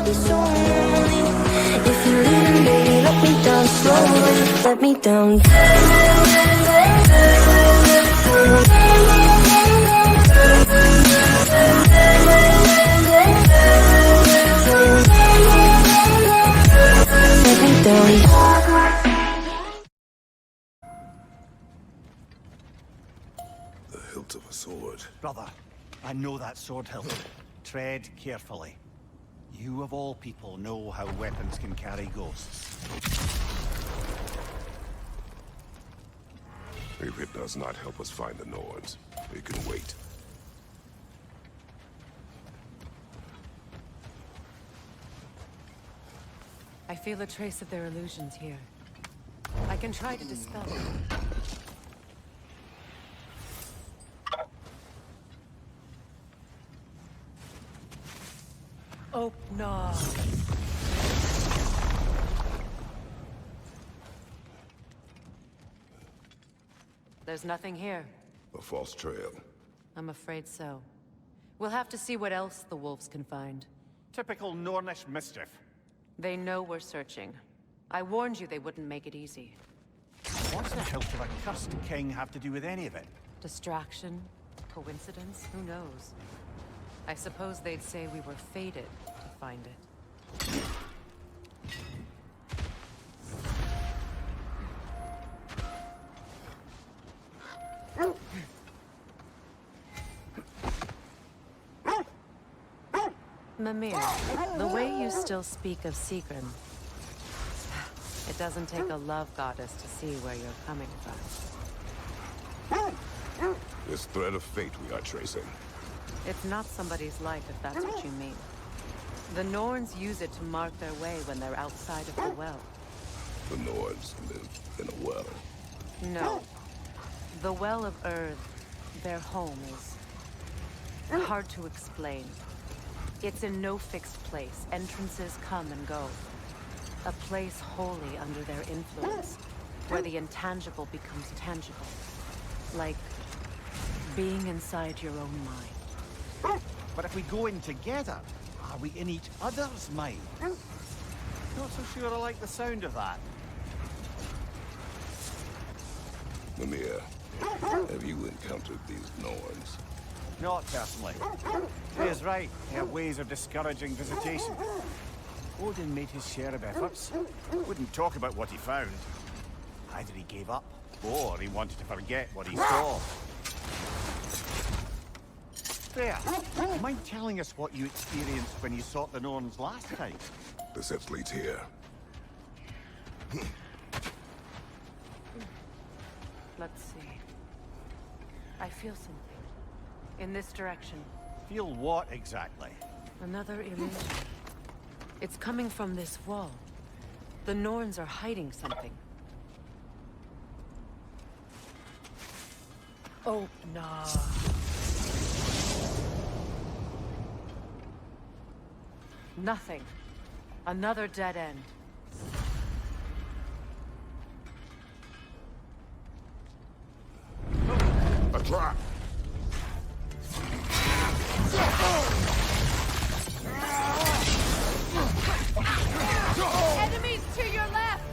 be so lonely. If you're leaving, baby, let me down slowly. Let me down. Let me down. The hilt of a sword. Brother, I know that sword hilt. Tread carefully. You of all people know how weapons can carry ghosts. If it does not help us find the Norns, it can wait. I feel a trace of their illusions here. I can try to dispel them. Oh, no. There's nothing here. A false trail. I'm afraid so. We'll have to see what else the wolves can find. Typical Nornish mischief. They know we're searching. I warned you they wouldn't make it easy. What's the hilt of a cursed king have to do with any of it? Distraction? Coincidence? Who knows? I suppose they'd say we were fated to find it. Mimir, the way you still speak of Sigrun, it doesn't take a love goddess to see where you're coming from. This thread of fate we are tracing. It's not somebody's life, if that's what you mean. The Norns use it to mark their way when they're outside of the well. The Norns live in a well. No. The Well of Earth, their home, is hard to explain. It's in no fixed place. Entrances come and go. A place wholly under their influence, where the intangible becomes tangible. Like being inside your own mind. But if we go in together, are we in each other's mind? Not so sure I like the sound of that. Mimir, have you encountered these Norns? Not personally. He is right. They have ways of discouraging visitation. Odin made his share of efforts. Wouldn't talk about what he found. Either he gave up, or he wanted to forget what he saw. Freya, mind telling us what you experienced when you sought the Norns last time? The set leads here. Let's see. I feel something. In this direction. Feel what exactly? Another illusion. It's coming from this wall. The Norns are hiding something. Oh, no. Nothing. Another dead end. A trap! Enemies to your left!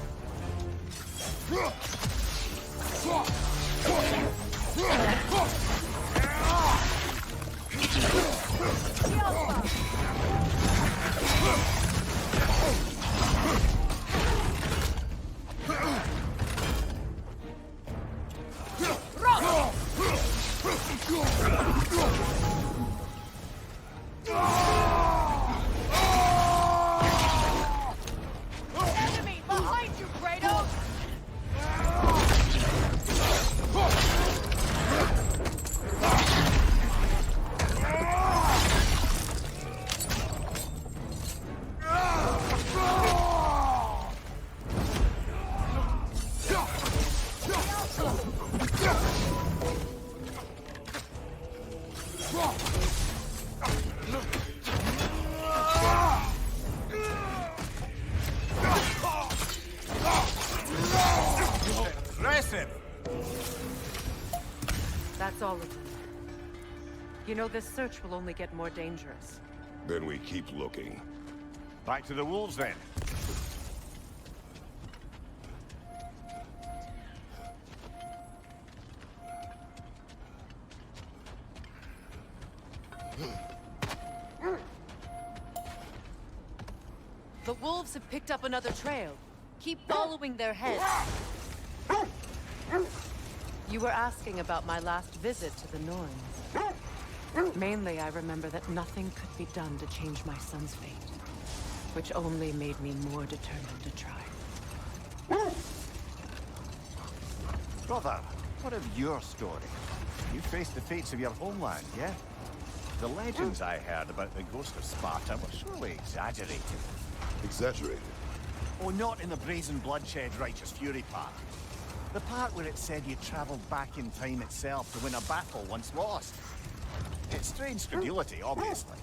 Enemy behind you, Kratos! Impressive! That's all of them. You know, this search will only get more dangerous. Then we keep looking. Back to the wolves then. The wolves have picked up another trail. Keep following their heads. You were asking about my last visit to the Norns. Mainly, I remember that nothing could be done to change my son's fate, which only made me more determined to try. Brother, what of your story? You faced the fates of your homeland, yeah? The legends I heard about the ghost of Sparta were surely exaggerated. Exaggerated? Oh, not in the brazen bloodshed righteous fury part. The part where it said you travelled back in time itself to win a battle once lost. It's strange credulity, obviously.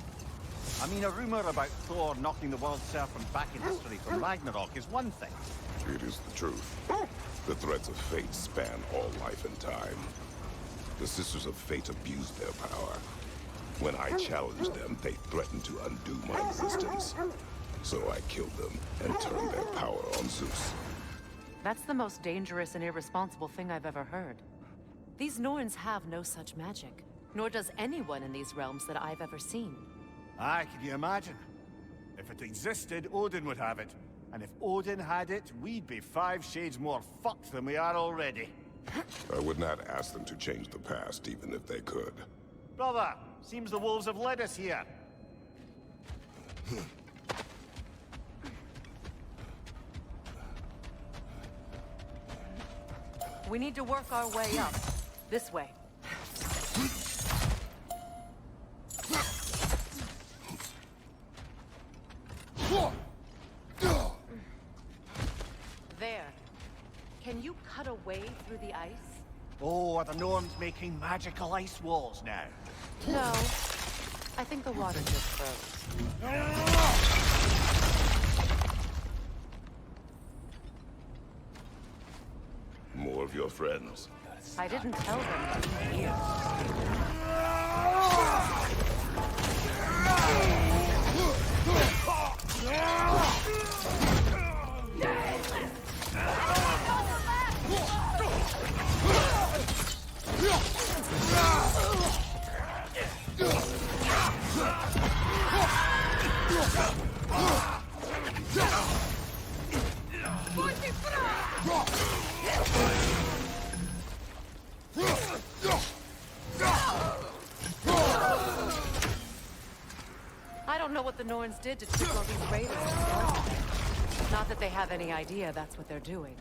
I mean, a rumour about Thor knocking the world serpent back in history from Ragnarok is one thing. It is the truth. The threads of fate span all life and time. The Sisters of Fate abused their power. When I challenged them, they threatened to undo my existence. So I killed them and turned their power on Zeus. That's the most dangerous and irresponsible thing I've ever heard. These Norns have no such magic, nor does anyone in these realms that I've ever seen. Aye, can you imagine? If it existed, Odin would have it. And if Odin had it, we'd be 5 shades more fucked than we are already. I would not ask them to change the past, even if they could. Brother, seems the wolves have led us here. We need to work our way up. This way. There. Can you cut a way through the ice? Oh, are the Norns making magical ice walls now? No. I think the water just froze. More of your friends. I didn't tell them to be here. I don't know what the Norns did to trick all these raiders. Not that they have any idea that's what they're doing.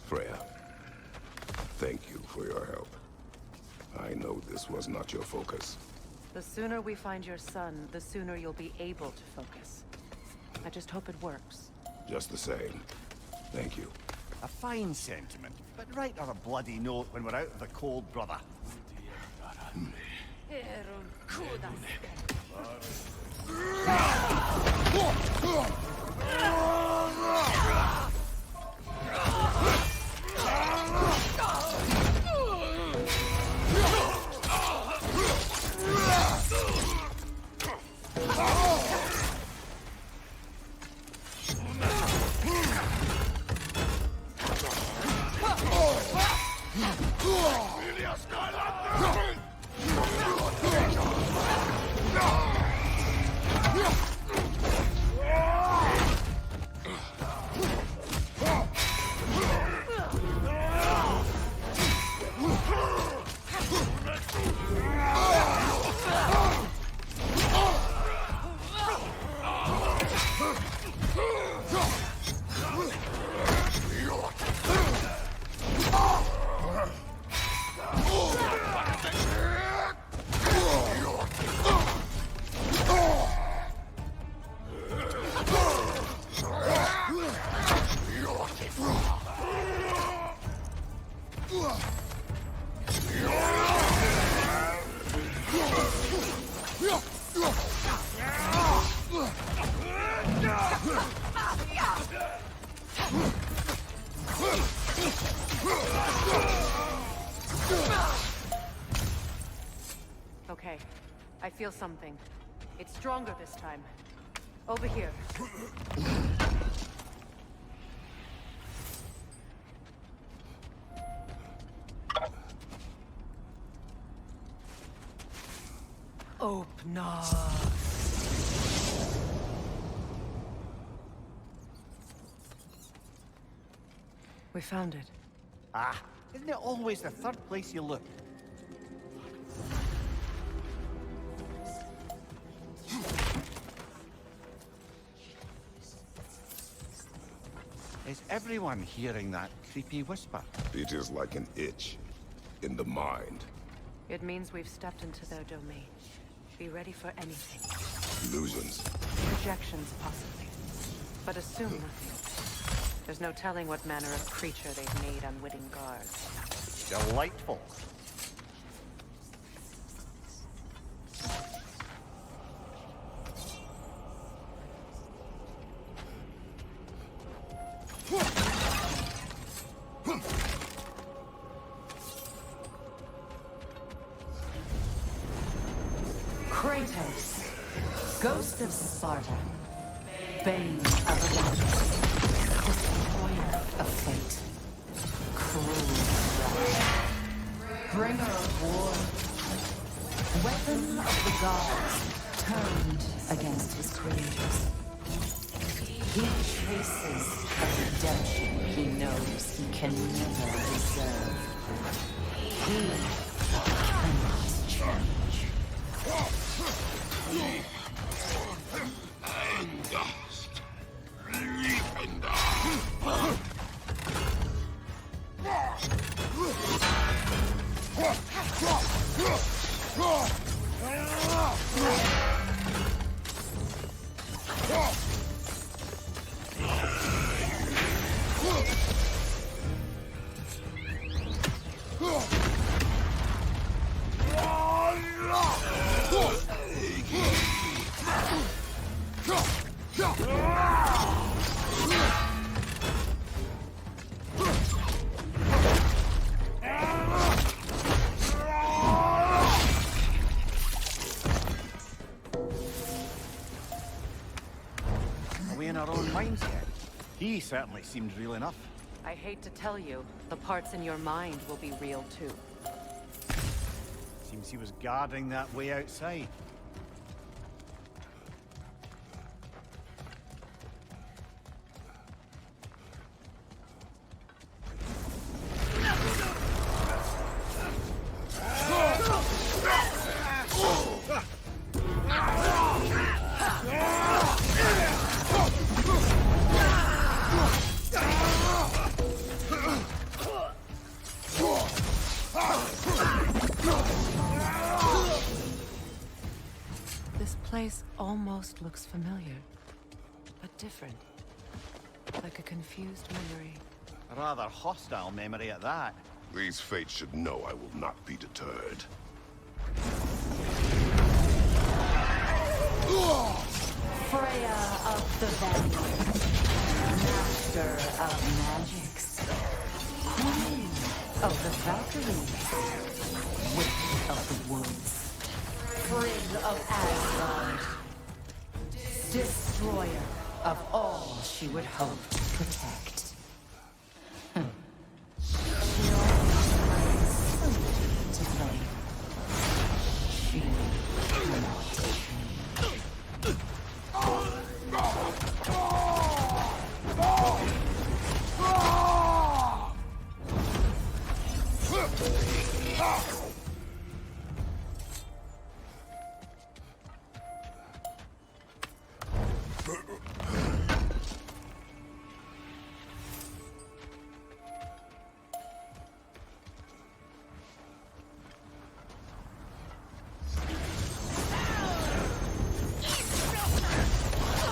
Freya, thank you for your help. I know this was not your focus. The sooner we find your son, the sooner you'll be able to focus. I just hope it works. Just the same. Thank you. A fine sentiment, but write her a bloody note when we're out of the cold, brother. Okay. I feel something. It's stronger this time. Over here. Open up. We found it. Ah, isn't it always the third place you look? Is everyone hearing that creepy whisper? It is like an itch in the mind. It means we've stepped into their domain. Be ready for anything. Illusions. Projections, possibly. But assume nothing. There's no telling what manner of creature they've made unwitting guards. Delightful. Kratos, Ghost of Sparta, Bane of Olympus, Destroyer of Fate, Cruel Wrath, Bringer of War, Weapon of the Gods, turned against his creators. He chases a redemption he knows he can never deserve. He cannot change. Are we in our own minds yet? He certainly seemed real enough. I hate to tell you, the parts in your mind will be real too. Seems he was guarding that way outside. This place almost looks familiar, but different. Like a confused memory. A rather hostile memory at that. These fates should know I will not be deterred. Freya of the Vanguard, Master of Magics, Queen of the Valkyries, Witch of the Woods, Frigg of Asgard, Destroyer of all she would hope to protect. She always finds something to blame. She cannot change.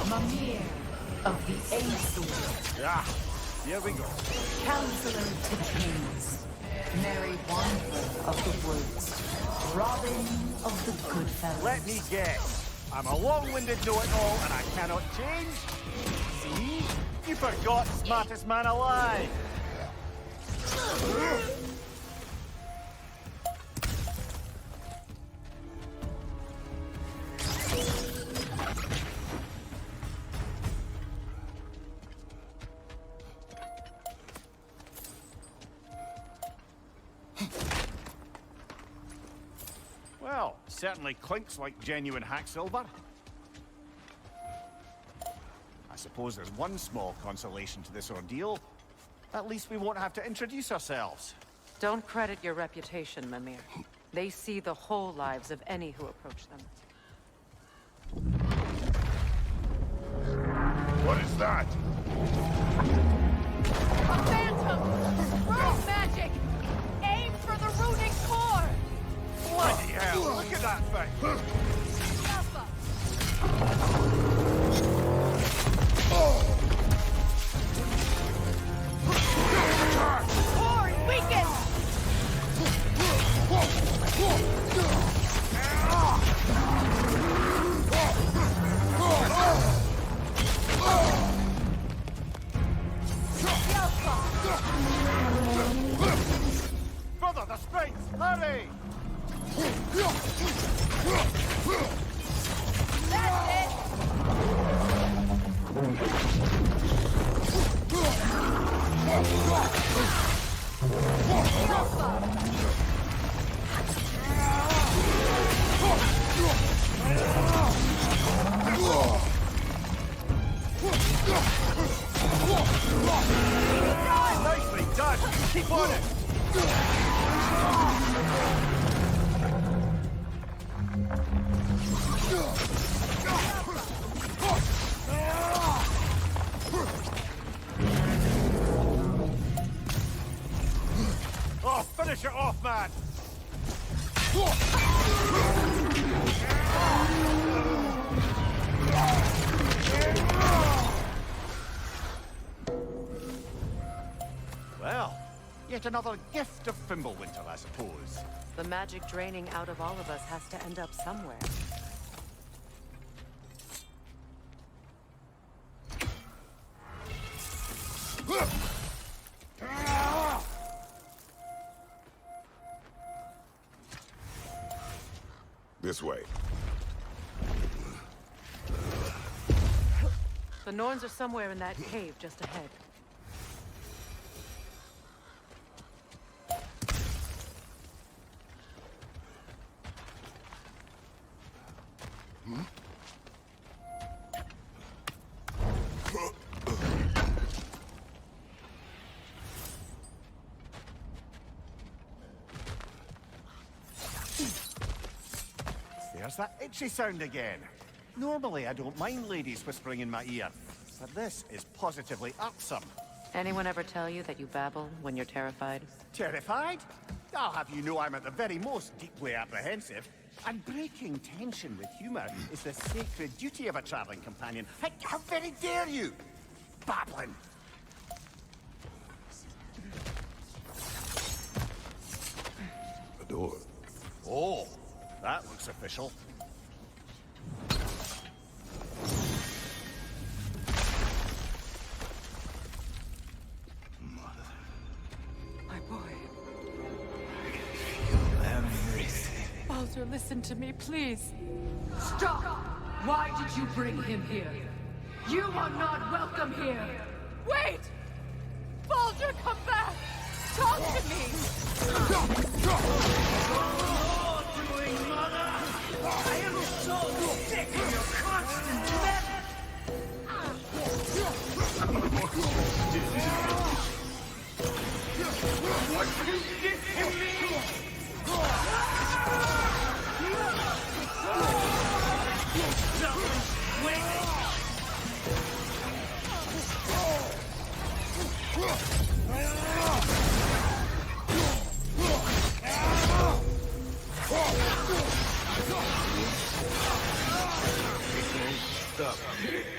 Mimir of the Aesir, Ah, here we go. Counselor to Kings, Merry Wanderer of the Woods, Robin of the Goodfellas. Let me guess. I'm a long-winded know-it-all and I cannot change? See? You forgot smartest man alive. certainly clinks like genuine hack silver. I suppose there's one small consolation to this ordeal. At least we won't have to introduce ourselves. Don't credit your reputation, Mimir. They see the whole lives of any who approach them. What is that? A phantom! Rune magic! Aim for the runic core! Bloody hell, look at that thing! Alpha! Core weakened! Brother, the strength! Hurry! That's it! Nicely done! Keep on it! Oh, finish it off, man! Well, yet another gift of Fimbulwinter, I suppose. The magic draining out of all of us has to end up somewhere. This way. The Norns are somewhere in that cave just ahead. There's that itchy sound again. Normally, I don't mind ladies whispering in my ear, but this is positively irksome. Anyone ever tell you that you babble when you're terrified? Terrified? I'll have you know I'm at the very most deeply apprehensive. And breaking tension with humor is the sacred duty of a traveling companion. How very dare you? Babbling. A door. Oh, that looks official. My boy. Baldur, listen to me, please. Stop! Why did you bring him here? You are not welcome here! Wait! Baldur, come back! Talk to me!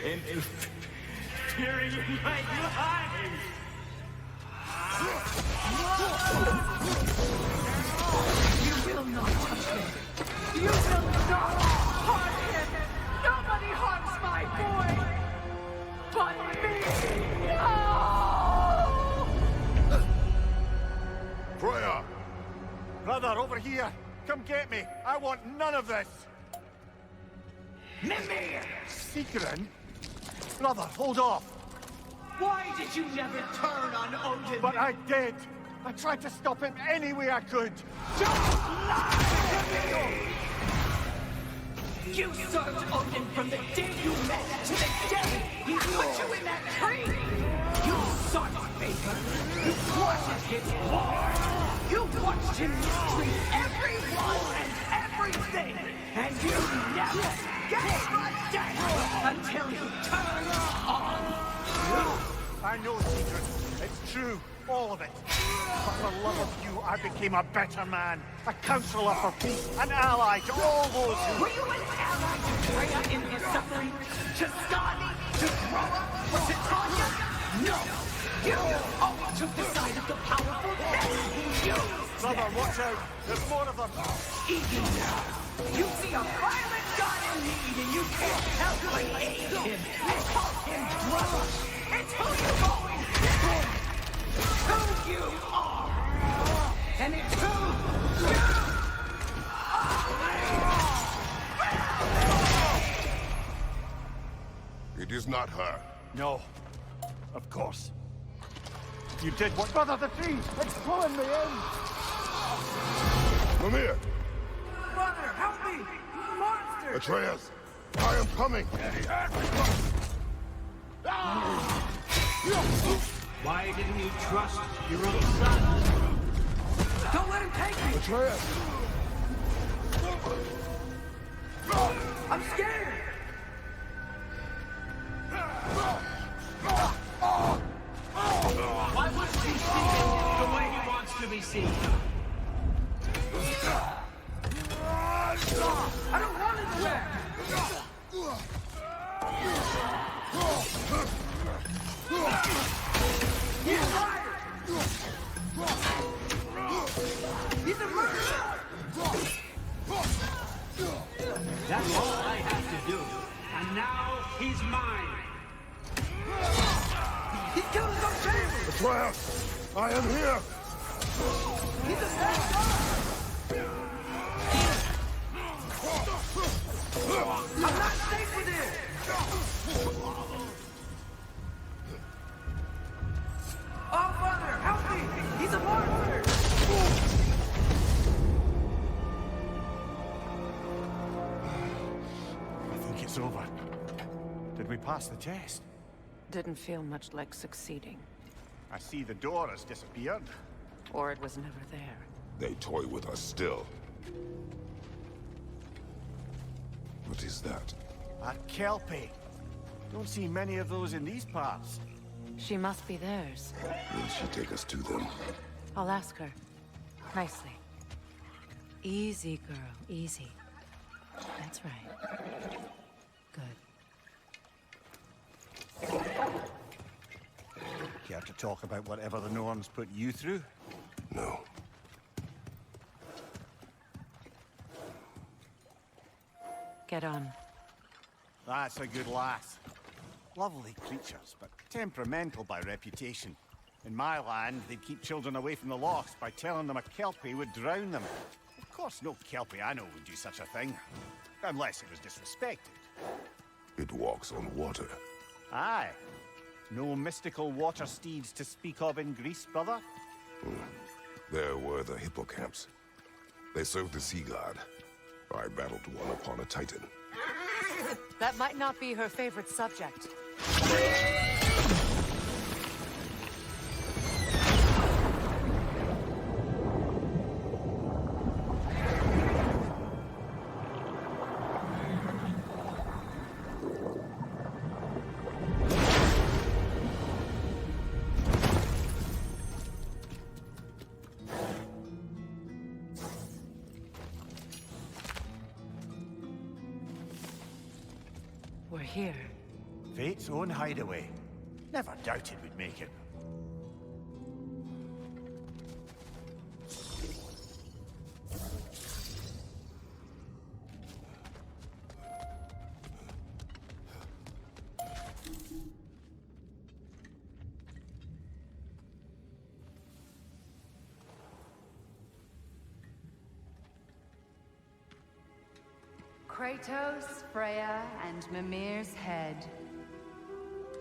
Interfering in my life! You will not touch him! You will not harm him! Nobody harms my boy! But me! No! Freya! Brother, over here! Come get me! I want none of this! Mimir! Secret? Brother, hold off! Why did you never turn on Odin? But I did! I tried to stop him any way I could! Don't lie to me! You served Odin from the day you met to the day he put you in that tree! You saw it, Baker! You wanted his blood! You watched him mistreat everyone and everything! And you never gave a damn until he turned on you! I know, Secret. It's true. All of it. But for love of you, I became a better man. A counselor for peace. An ally to all those who... Were you an ally to Freya in her suffering? To Skadi? To Groa? Or to Tanya? No! You always took the side of the powerful, then you Brother, watch out. There's more of them. Even now, you see a violent god in need and you can't help but aid him and call him brother. It's who you've always been. It's who you are. And it's who you are. It is not her. No. Of course. You did what... Brother, the tree! It's pulling me in! Mimir! Brother, help me! Monster! Atreus! I am coming! Why didn't you trust your own son? Don't let him take me! Atreus! I'm scared! Why wouldn't he see him the way he wants to be seen? I don't want it back! He's a liar! He's a murderer! That's all I have to do. And now he's mine. He's killing our family! Atreus! I am here! He's a bad guy! I'm not safe with him! Oh, Father, help me! He's a monster! I think it's over. Did we pass the test? Didn't feel much like succeeding. I see the door has disappeared. Or it was never there. They toy with us still. What is that? A Kelpie. Don't see many of those in these parts. She must be theirs. Will she take us to them? I'll ask her. Nicely. Easy, girl. Easy. That's right. Good. Care to talk about whatever the Norns put you through? No. Get on. That's a good lass. Lovely creatures, but temperamental by reputation. In my land, they'd keep children away from the lochs by telling them a Kelpie would drown them. Of course, no Kelpie I know would do such a thing. Unless it was disrespected. It walks on water. Aye. No mystical water steeds to speak of in Greece, brother? There were the hippocamps. They served the sea god. I battled one upon a titan. That might not be her favorite subject. We're here. Fate's own hideaway. Never doubted we'd make it. Kratos, Freya, and Mimir's head.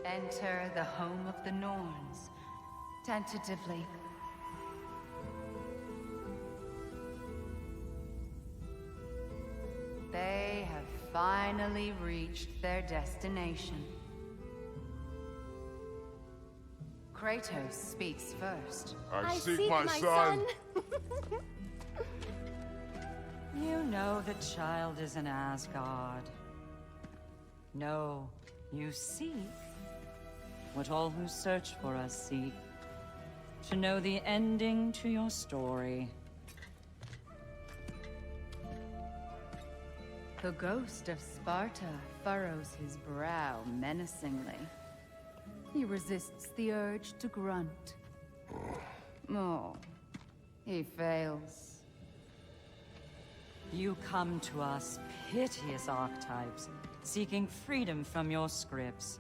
Enter the home of the Norns, tentatively. They have finally reached their destination. Kratos speaks first. I seek my son. You know the child is in Asgard. No, you seek what all who search for us seek. To know the ending to your story. The ghost of Sparta furrows his brow menacingly. He resists the urge to grunt. Oh, he fails. You come to us, piteous archetypes, seeking freedom from your scripts.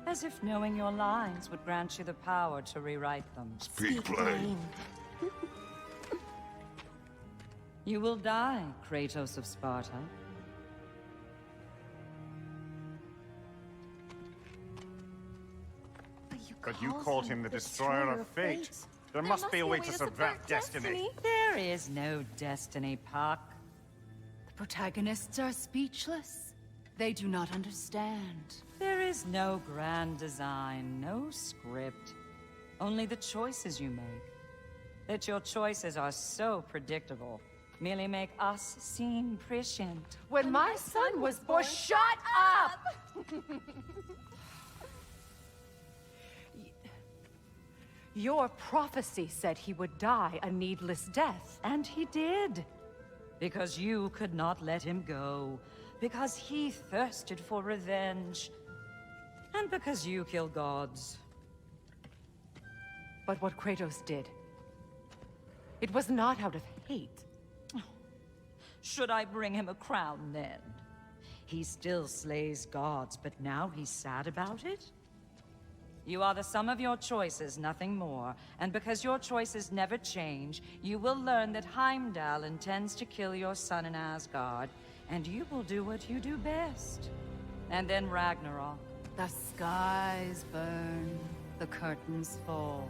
As if knowing your lines would grant you the power to rewrite them. Speak plain. You will die, Kratos of Sparta. But you called him the Destroyer of Fate. There must be a way to subvert destiny. There is no destiny, Puck. The protagonists are speechless. They do not understand. There is no grand design, no script. Only the choices you make. That your choices are so predictable merely make us seem prescient. When my son was born, shut up! Your prophecy said he would die a needless death. And he did. Because you could not let him go. Because he thirsted for revenge. And because you kill gods. But what Kratos did, it was not out of hate. Should I bring him a crown then? He still slays gods, but now he's sad about it? You are the sum of your choices, nothing more. And because your choices never change, you will learn that Heimdall intends to kill your son in Asgard, and you will do what you do best. And then Ragnarok. The skies burn, the curtains fall.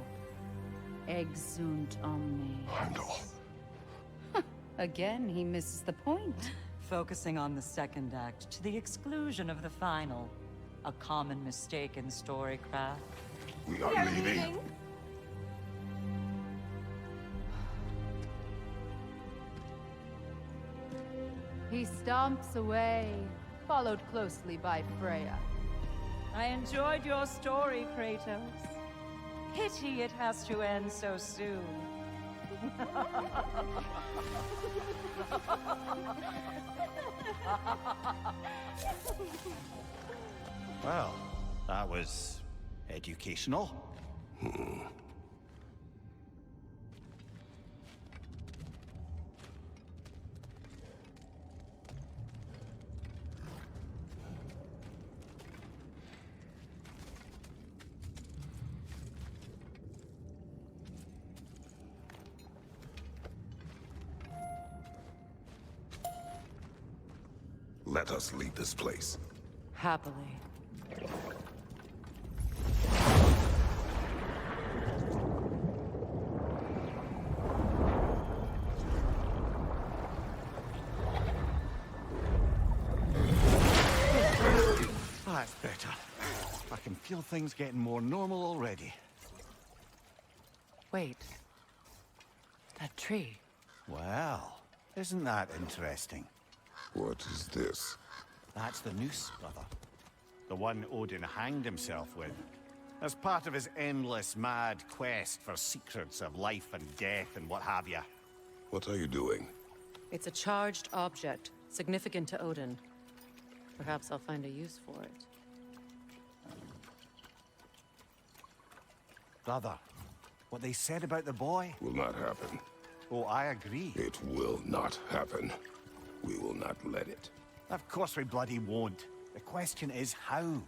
Exunt omnes. Heimdall. Again, he misses the point. Focusing on the second act to the exclusion of the final. A common mistake in storycraft. We are leaving. He stomps away, followed closely by Freya. I enjoyed your story, Kratos. Pity it has to end so soon. Well, that was educational. Let us leave this place. Happily. That's better. I can feel things getting more normal already. Wait. That tree. Well, isn't that interesting? What is this? That's the noose, brother. The one Odin hanged himself with. As part of his endless, mad quest for secrets of life and death and what have you. What are you doing? It's a charged object, significant to Odin. Perhaps I'll find a use for it. Brother, what they said about the boy? Will not happen. Oh, I agree. It will not happen. We will not let it. Of course we bloody won't. The question is how?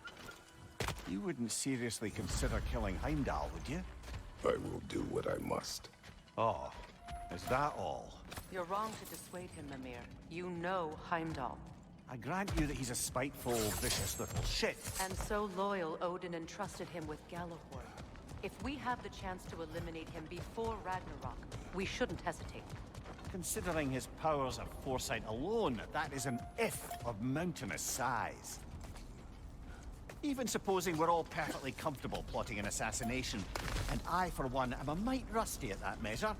You wouldn't seriously consider killing Heimdall, would you? I will do what I must. Oh, is that all? You're wrong to dissuade him, Mimir. You know Heimdall. I grant you that he's a spiteful, vicious little shit. And so loyal, Odin entrusted him with Gjallarhorn. If we have the chance to eliminate him before Ragnarok, we shouldn't hesitate. Considering his powers of foresight alone, that is an if of mountainous size. Even supposing we're all perfectly comfortable plotting an assassination, and I, for one, am a mite rusty at that measure,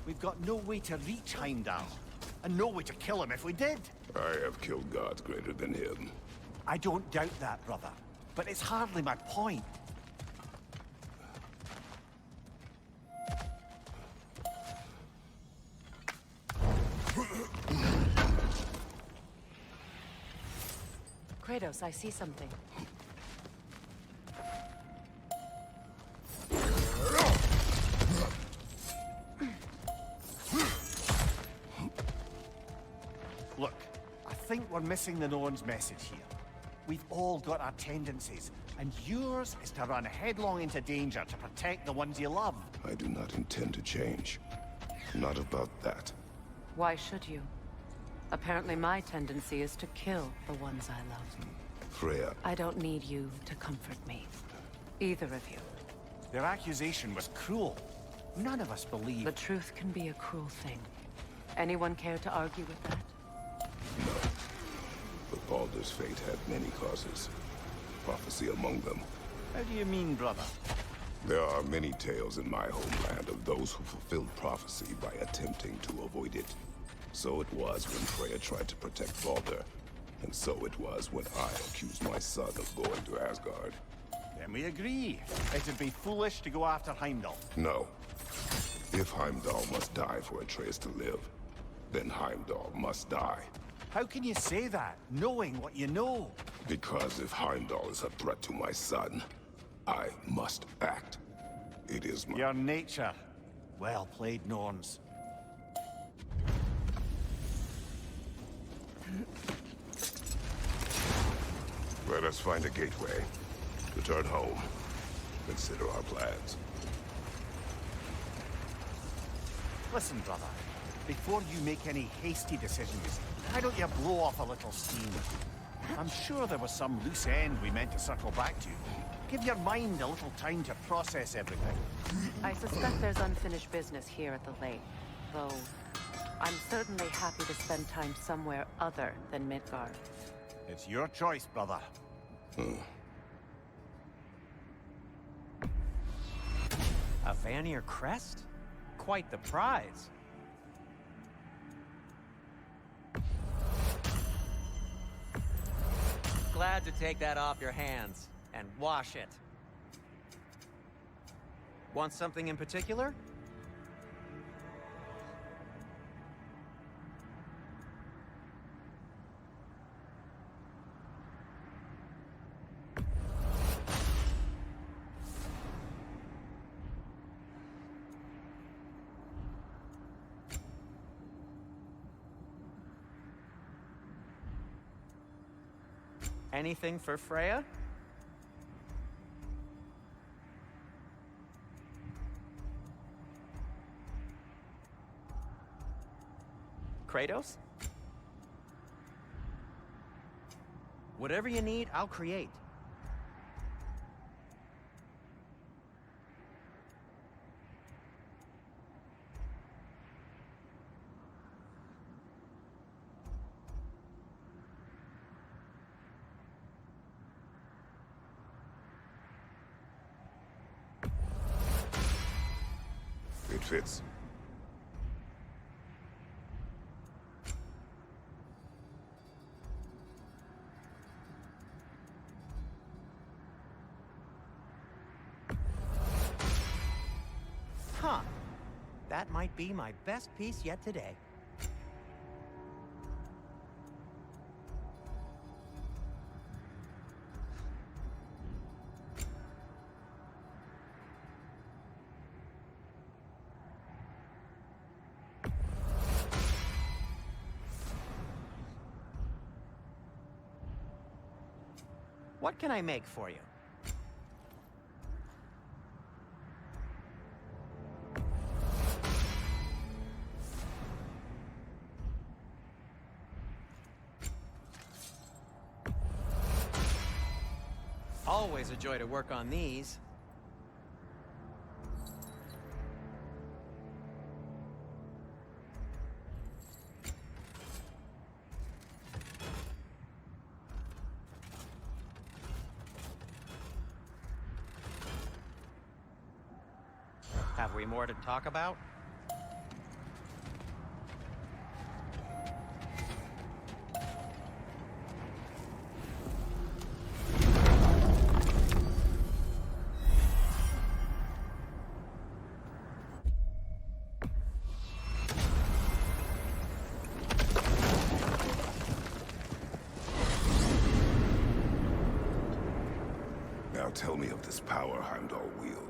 we've got no way to reach Heimdall, and no way to kill him if we did. I have killed gods greater than him. I don't doubt that, brother, but it's hardly my point. Kratos, I see something. Look, I think we're missing the Norn's message here. We've all got our tendencies, and yours is to run headlong into danger to protect the ones you love. I do not intend to change. Not about that. Why should you? Apparently my tendency is to kill the ones I love. Freya, I don't need you to comfort me. Either of you. Their accusation was cruel. None of us believe... The truth can be a cruel thing. Anyone care to argue with that? no. But Baldur's fate had many causes. Prophecy among them. How do you mean, brother? There are many tales in my homeland of those who fulfilled prophecy by attempting to avoid it. So it was when Freya tried to protect Baldur. And so it was when I accused my son of going to Asgard. Then we agree. It'd be foolish to go after Heimdall. No. If Heimdall must die for Atreus to live, then Heimdall must die. How can you say that, knowing what you know? Because if Heimdall is a threat to my son, I must act. It is my... Your nature. Well played, Norns. Let us find a gateway. Return home. Consider our plans. Listen, brother. Before you make any hasty decisions, why don't you blow off a little steam? I'm sure there was some loose end we meant to circle back to. Give your mind a little time to process everything. I suspect there's unfinished business here at the lake, though I'm certainly happy to spend time somewhere other than Midgard. It's your choice, brother. A Vanir crest? Quite the prize. Glad to take that off your hands and wash it. Want something in particular? Anything for Freya? Kratos? Whatever you need, I'll create. It fits. Huh. That might be my best piece yet today. What can I make for you? Always a joy to work on these. Have we more to talk about? Now tell me of this power Heimdall wields.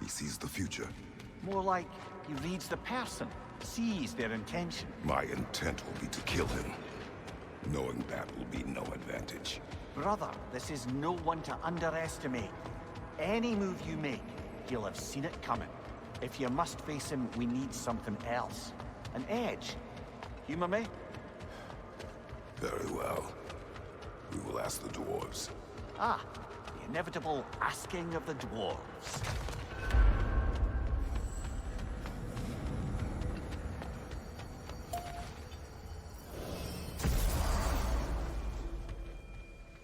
He sees the future. More like he reads the person, sees their intention. My intent will be to kill him. Knowing that will be no advantage. Brother, this is no one to underestimate. Any move you make, he'll have seen it coming. If you must face him, we need something else. An edge. Humor me? Very well. We will ask the dwarves. Ah, the inevitable asking of the dwarves.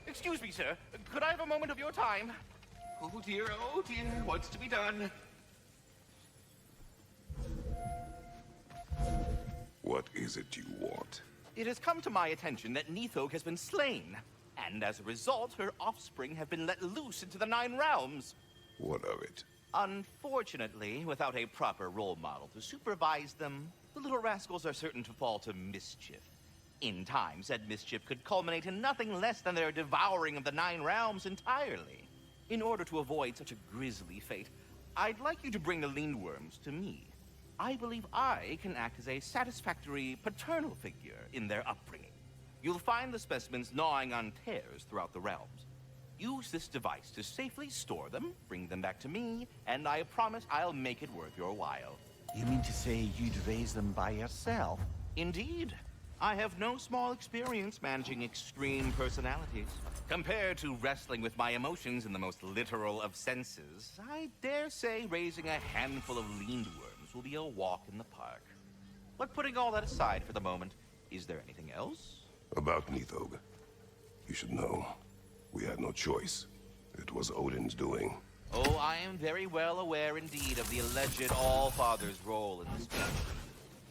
Excuse me, sir. Could I have a moment of your time? Oh dear, what's to be done? What is it you want? It has come to my attention that Nithog has been slain, and as a result, her offspring have been let loose into the Nine Realms. What of it? Unfortunately, without a proper role model to supervise them, the little rascals are certain to fall to mischief. In time, said mischief could culminate in nothing less than their devouring of the Nine Realms entirely. In order to avoid such a grisly fate, I'd like you to bring the Lindworms to me. I believe I can act as a satisfactory paternal figure in their upbringing. You'll find the specimens gnawing on tears throughout the realms. Use this device to safely store them, bring them back to me, and I promise I'll make it worth your while. You mean to say you'd raise them by yourself? Indeed. I have no small experience managing extreme personalities. Compared to wrestling with my emotions in the most literal of senses, I dare say raising a handful of Lindworms will be a walk in the park. But putting all that aside for the moment, is there anything else? About Nithog. You should know. We had no choice. It was Odin's doing. Oh, I am very well aware indeed of the alleged All-Father's role in this matter.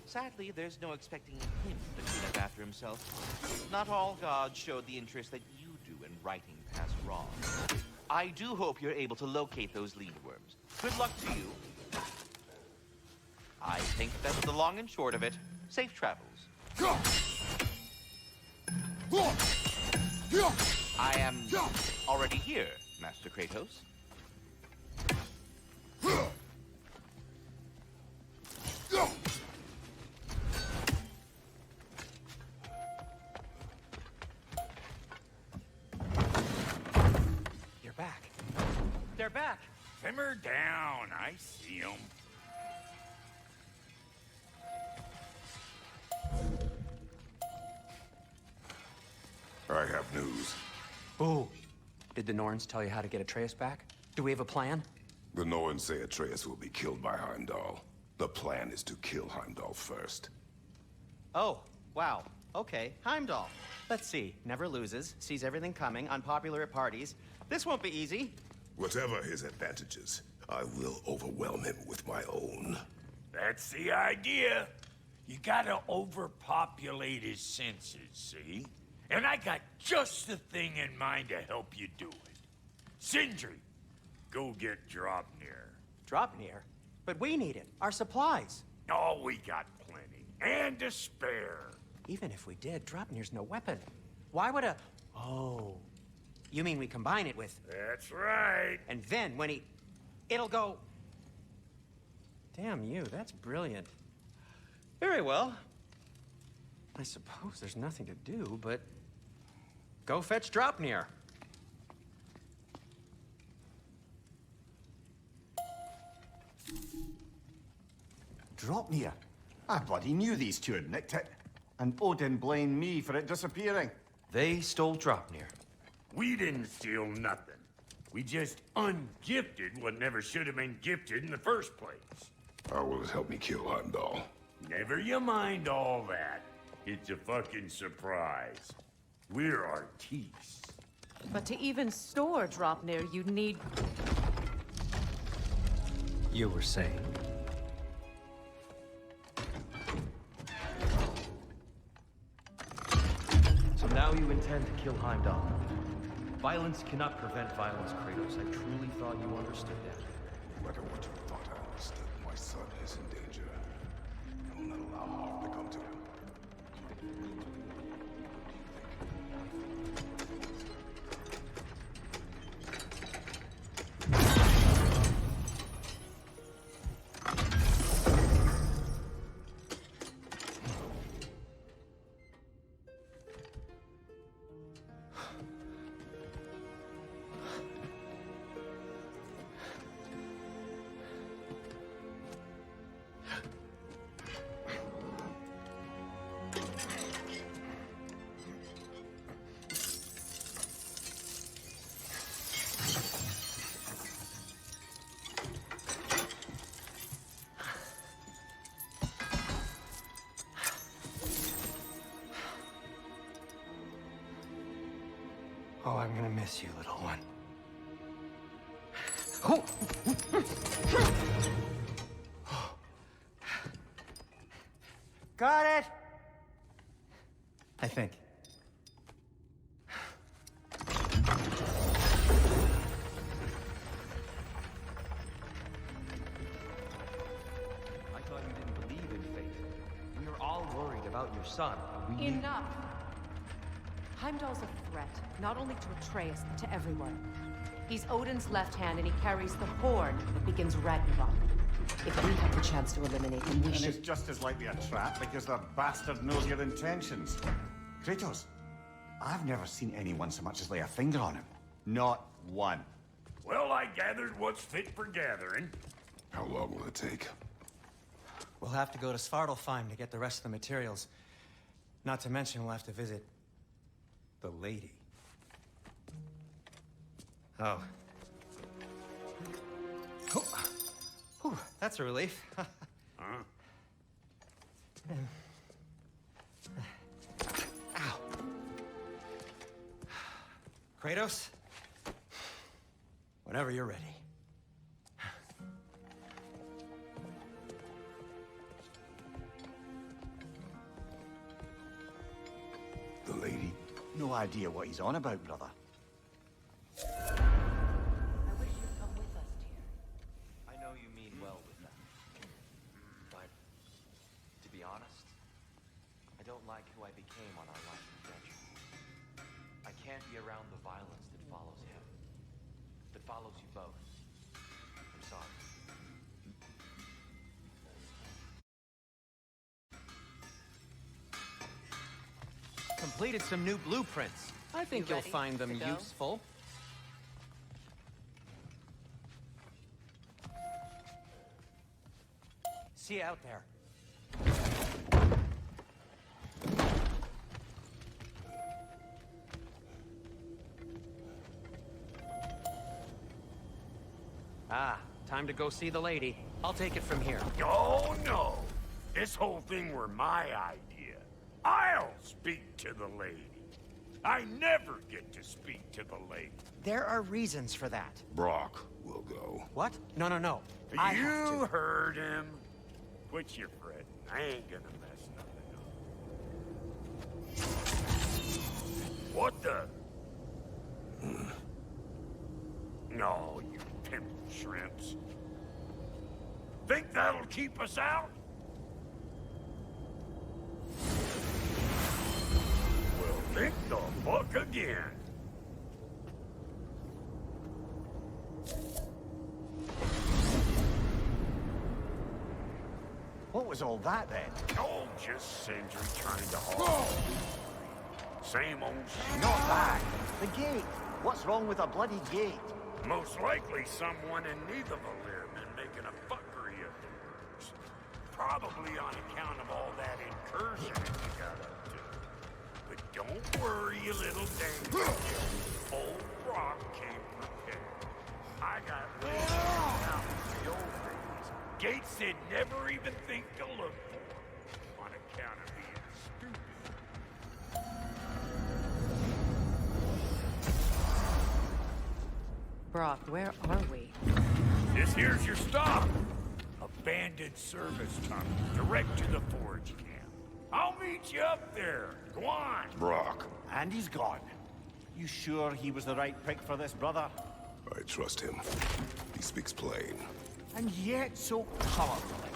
Sadly, there's no expecting him to clean up after himself. Not all gods showed the interest that you do in righting past wrongs. I do hope you're able to locate those Lindworms. Good luck to you. I think that's the long and short of it. Safe travels. I am already here, Master Kratos. You're back. They're back. Simmer down. I see them. I have news. Oh. Did the Norns tell you how to get Atreus back? Do we have a plan? The Norns say Atreus will be killed by Heimdall. The plan is to kill Heimdall first. Oh, wow. Okay, Heimdall. Let's see. Never loses, sees everything coming, unpopular at parties. This won't be easy. Whatever his advantages, I will overwhelm him with my own. That's the idea. You gotta overpopulate his senses, see? And I got just the thing in mind to help you do it. Sindri, go get Draupnir. Draupnir? But we need it. Our supplies. Oh, we got plenty. And to spare. Even if we did, Draupnir's no weapon. Why would a... Oh. You mean we combine it with... That's right. And then when he... It'll go... Damn you, that's brilliant. Very well. I suppose there's nothing to do, but... Go fetch Draupnir. Draupnir? I bloody knew these two had nicked it. And Odin blamed me for it disappearing. They stole Draupnir. We didn't steal nothing. We just ungifted what never should have been gifted in the first place. How will it help me kill Heimdall? Never you mind all that. It's a fucking surprise. We're artistes. But to even store Draupnir, you'd need... You were saying? So now you intend to kill Heimdall. Violence cannot prevent violence, Kratos. I truly thought you understood that. No matter what you thought I understood, my son is in danger. I will not allow harm to come to him. Oh, I'm gonna miss you, little one. Oh. Got it! I think. I thought you didn't believe in fate. We were all worried about your son. We... Enough! Heimdall's a threat, not only to Atreus, but to everyone. He's Odin's left hand, and he carries the horn that begins Ragnarok. If we have the chance to eliminate him, we should... And it's just as likely a trap because the bastard knows your intentions. Kratos, I've never seen anyone so much as lay a finger on him. Not one. Well, I gathered what's fit for gathering. How long will it take? We'll have to go to Svartalfheim to get the rest of the materials. Not to mention we'll have to visit... the lady. Oh. Whew, that's a relief. Huh? Ow. Kratos? Whenever you're ready. The lady? No idea what he's on about, brother. I wish you'd come with us, dear. I know you mean well with them. But, to be honest, I don't like who I became on our last adventure. I can't be around the violence that follows him. That follows you both. I'm sorry. Completed some new blueprints. I think you'll find them useful. See you out there. Ah, time to go see the lady. I'll take it from here. Oh, no. This whole thing were my idea. I'll speak to the lady. I never get to speak to the lady. There are reasons for that. Brock will go. What? No, no, no. I have You to. heard him. Quit your fretting. I ain't gonna mess nothing up. What the? No, you pimp shrimps. Think that'll keep us out? Well, think the fuck again. What was all that then? Oh, just Sindri trying to haul. Same old shit. Not that. The gate. What's wrong with a bloody gate? Most likely someone in Nidavellir been making a fuckery of theirs. Probably on account of all that incursion you got up to. But don't worry, you little dame. Old Brock came prepared. I got ways out the old days. Gates they'd never even think to look for. On account of being stupid. Brock, where are we? This here's your stop. Abandoned service tunnel, direct to the forge camp. I'll meet you up there. Go on. Brock. And he's gone. You sure he was the right pick for this, brother? I trust him. He speaks plain. And yet so colorfully.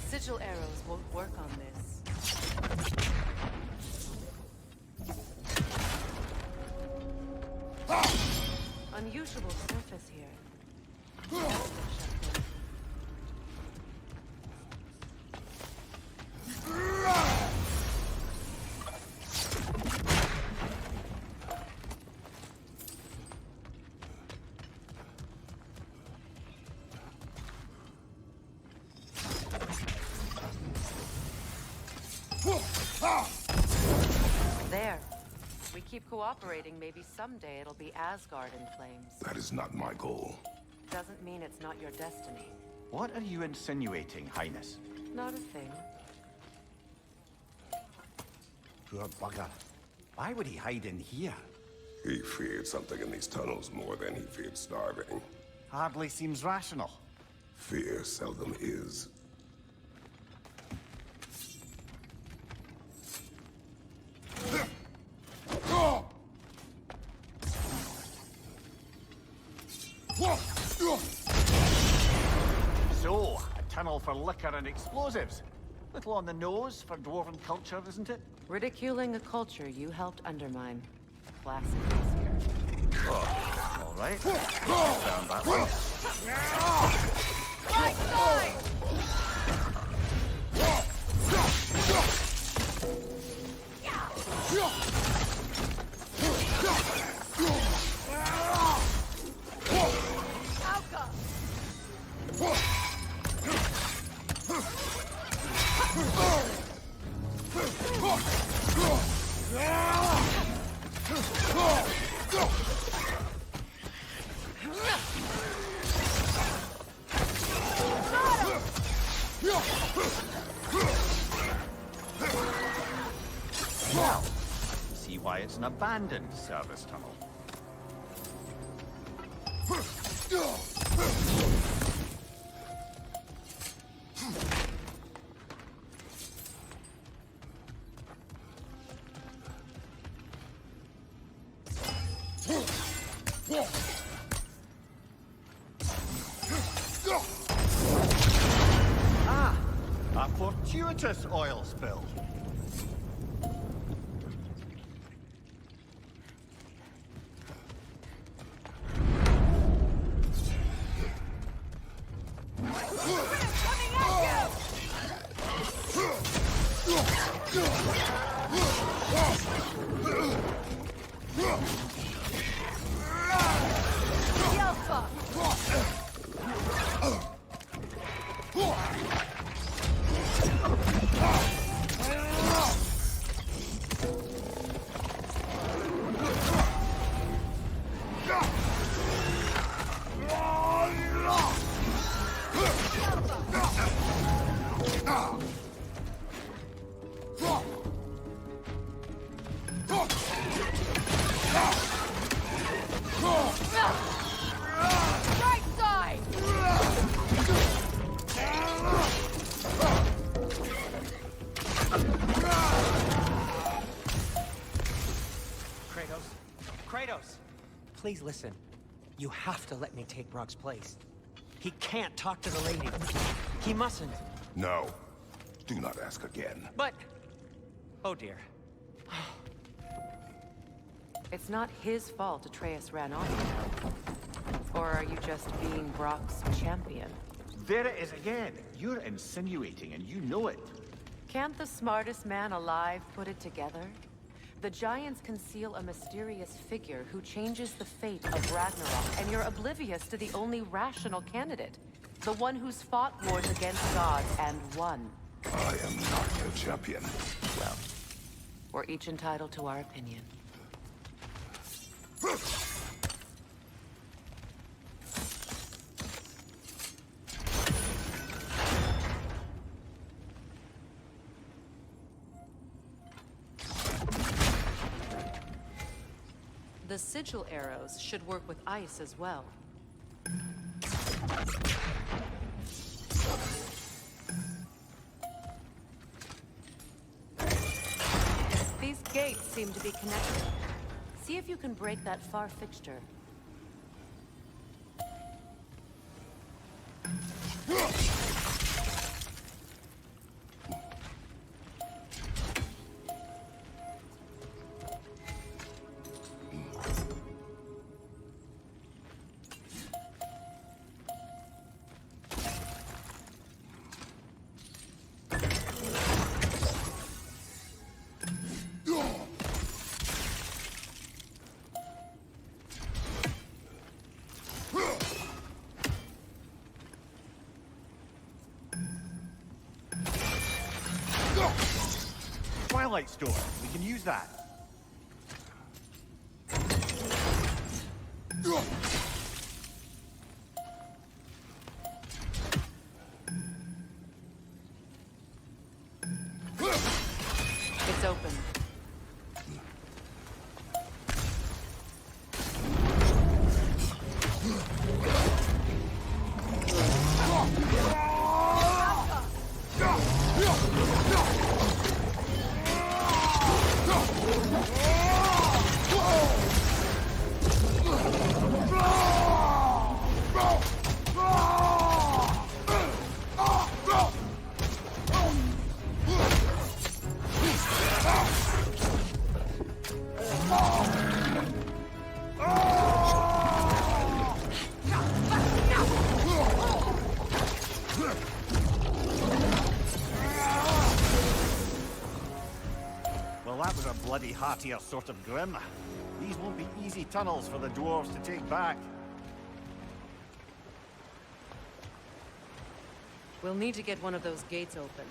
Sigil arrows won't work on this. Unusual surface here. There. We keep cooperating, maybe someday it'll be Asgard in flames. That is not my goal. Doesn't mean it's not your destiny. What are you insinuating, Highness? Not a thing. Poor bugger. Why would he hide in here? He feared something in these tunnels more than he feared starving. Hardly seems rational. Fear seldom is. So, a tunnel for liquor and explosives. Little on the nose for dwarven culture, isn't it? Ridiculing a culture you helped undermine. Classic this year. All right. Found that one. Right side! Alka! Now, see why it's an abandoned service tunnel. Ah, a fortuitous oil spill. Kratos! Please listen. You have to let me take Brok's place. He can't talk to the lady. He mustn't. No. Do not ask again. But... Oh dear. It's not his fault Atreus ran off with him. Or are you just being Brock's champion? There it is again. You're insinuating, and you know it. Can't the smartest man alive put it together? The Giants conceal a mysterious figure who changes the fate of Ragnarok, and you're oblivious to the only rational candidate. The one who's fought wars against gods and won. I am not your champion. Well, we're each entitled to our opinion. The sigil arrows should work with ice as well. These gates seem to be connected. See if you can break that far fixture. Twilight Storm. We can use that. It's open. Well, that was a bloody heartier sort of grim. These won't be easy tunnels for the dwarves to take back. We'll need to get one of those gates open.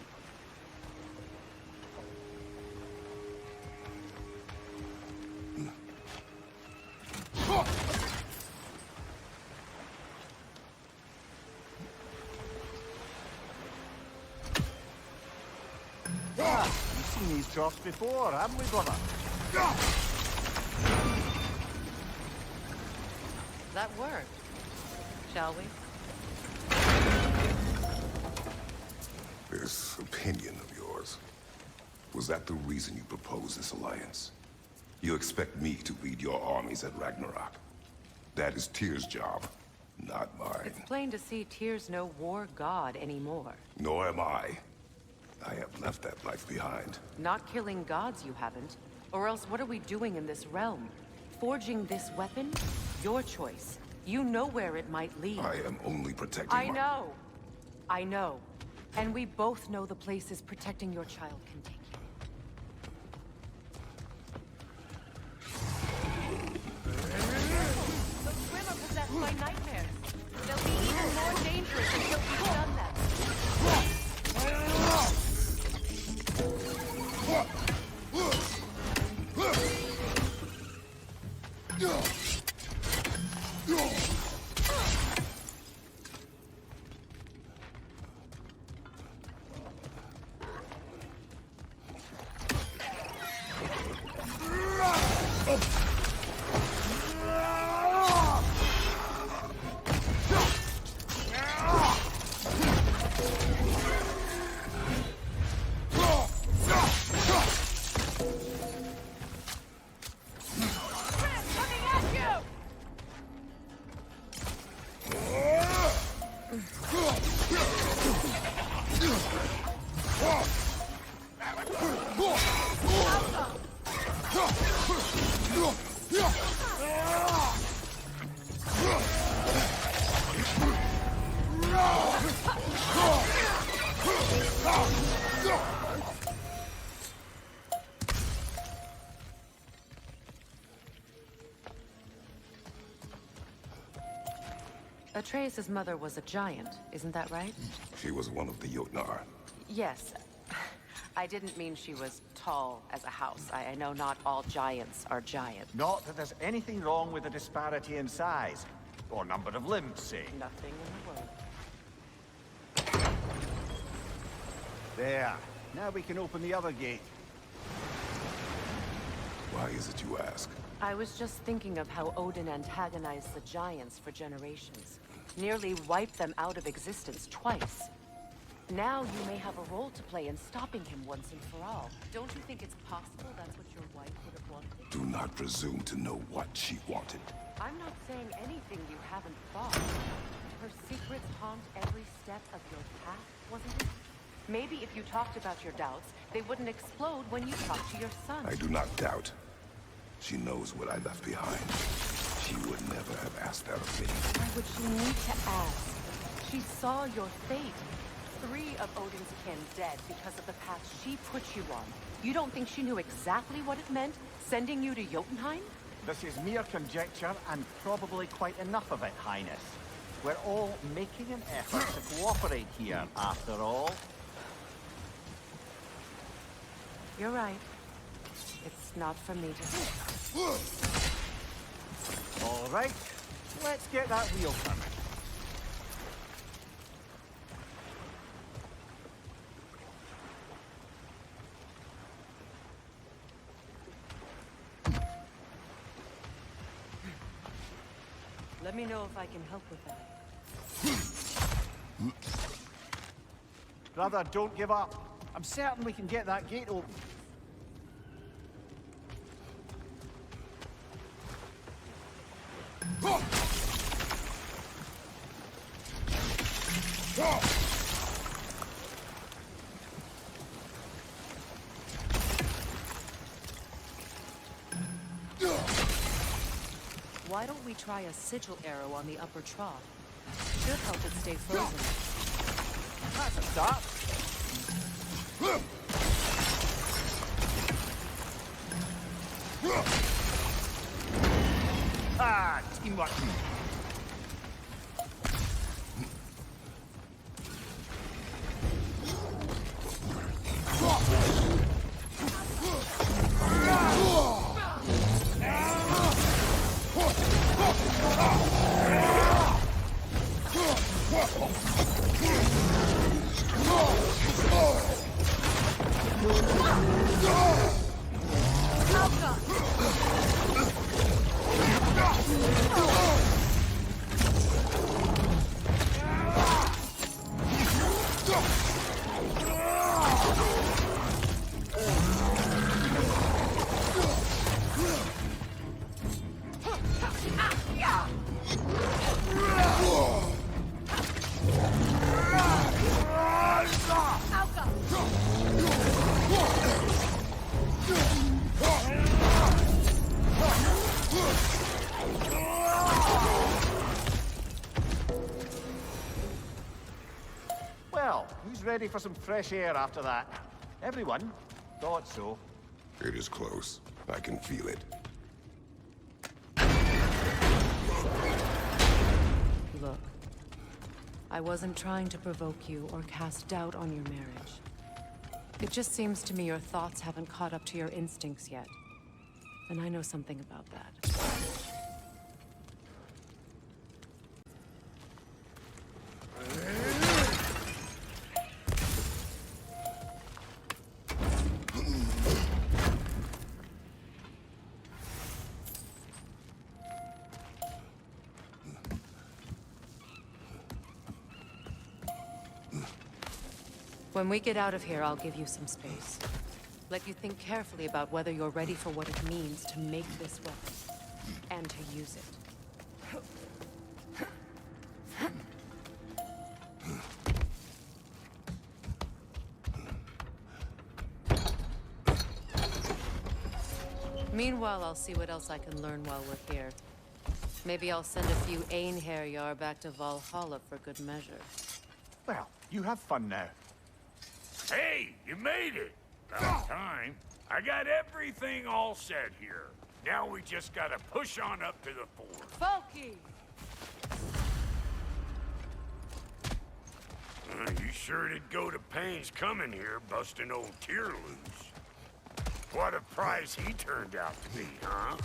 We've seen these troughs before, haven't we, brother? That worked. Shall we? This opinion of yours, was that the reason you proposed this alliance? You expect me to lead your armies at Ragnarok? That is Tyr's job, not mine. It's plain to see Tyr's no war god anymore. Nor am I. I have left that life behind. Not killing gods, you haven't. Or else what are we doing in this realm? Forging this weapon? Your choice. You know where it might lead. I am only protecting I know. I know. And we both know the places protecting your child can take you. The Grim are possessed by nightmares. They'll be even more dangerous until we've done them. Atreus' mother was a giant, isn't that right? She was one of the Jotnar. Yes. I didn't mean she was tall as a house. I know not all giants are giant. Not that there's anything wrong with the disparity in size. Or number of limbs, say. Nothing in the world. There. Now we can open the other gate. Why is it you ask? I was just thinking of how Odin antagonized the giants for generations. Nearly wiped them out of existence twice. Now you may have a role to play in stopping him once and for all. Don't you think it's possible that's what your wife would have wanted? Do not presume to know what she wanted. I'm not saying anything you haven't thought. Her secrets haunt every step of your path, wasn't it? Maybe if you talked about your doubts, they wouldn't explode when you talked to your son. I do not doubt. She knows what I left behind. She would never have asked that of me. Why would she need to ask? She saw your fate. 3 of Odin's kin dead because of the path she put you on. You don't think she knew exactly what it meant, sending you to Jotunheim? This is mere conjecture, and probably quite enough of it, Highness. We're all making an effort to cooperate here, after all. You're right. It's not for me to say. All right, let's get that wheel turning. Let me know if I can help with that. Brother, don't give up. I'm certain we can get that gate open. Why don't we try a sigil arrow on the upper trough? Should help it stay frozen. That's a start. Ah, teamwork. Well, who's ready for some fresh air after that? Everyone? Thought so. It is close. I can feel it. Look, I wasn't trying to provoke you or cast doubt on your marriage. It just seems to me your thoughts haven't caught up to your instincts yet. And I know something about that. When we get out of here, I'll give you some space. Let you think carefully about whether you're ready for what it means to make this weapon, and to use it. Meanwhile, I'll see what else I can learn while we're here. Maybe I'll send a few Einherjar back to Valhalla for good measure. Well, you have fun now. Hey, you made it! About time. I got everything all set here. Now we just gotta push on up to the fort. Folky! You sure did go to pains coming here, busting old Tyr loose. What a prize he turned out to be, huh?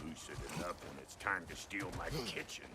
Lucid enough when it's time to steal my kitchen.